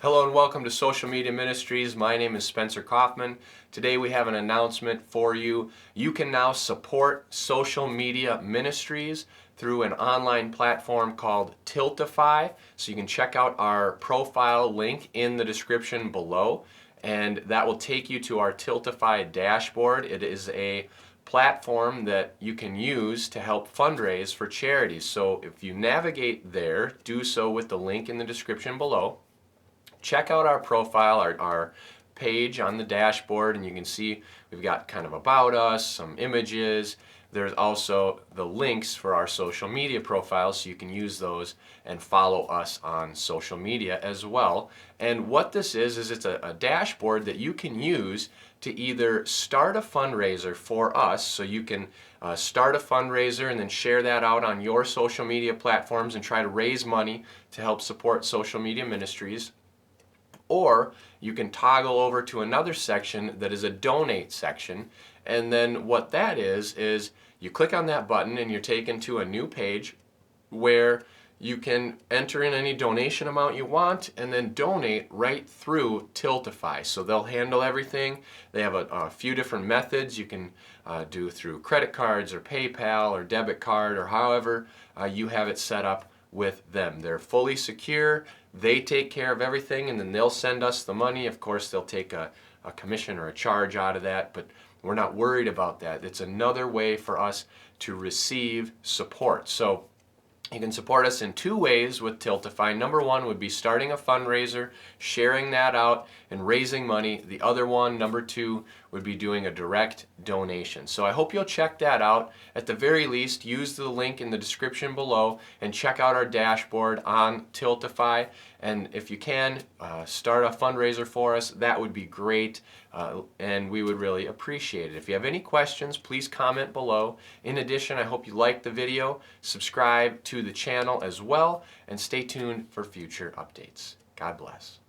Hello and welcome to Social Media Ministries. My name is Spencer Kaufman. Today we have an announcement for you. You can now support social media ministries through an online platform called Tiltify. So you can check out our profile link in the description below, and that will take you to our Tiltify dashboard. It is a platform that you can use to help fundraise for charities. So if you navigate there, do so with the link in the description below. Check out our profile, our page on the dashboard, and you can see we've got kind of about us, some images. There's also the links for our social media profiles, so you can use those and follow us on social media as well. And what this is it's a dashboard that you can use to either start a fundraiser for us, so you can start a fundraiser and then share that out on your social media platforms and try to raise money to help support social media ministries. Or you can toggle over to another section that is a donate section, and then what that is you click on that button and you're taken to a new page where you can enter in any donation amount you want and then donate right through Tiltify. So they'll handle everything. They have a few different methods you can do through credit cards or PayPal or debit card or however you have it set up with them. They're fully secure. They take care of everything, and then they'll send us the money. Of course, they'll take a commission or a charge out of that, but we're not worried about that. It's another way for us to receive support. So you can support us in two ways with Tiltify. Number one would be starting a fundraiser, sharing that out, and raising money. The other one, number two, would be doing a direct donation. So I hope you'll check that out. At the very least, use the link in the description below and check out our dashboard on Tiltify. And if you can, start a fundraiser for us. That would be great, and we would really appreciate it. If you have any questions, please comment below. In addition, I hope you liked the video, subscribe to the channel as well, and stay tuned for future updates. God bless.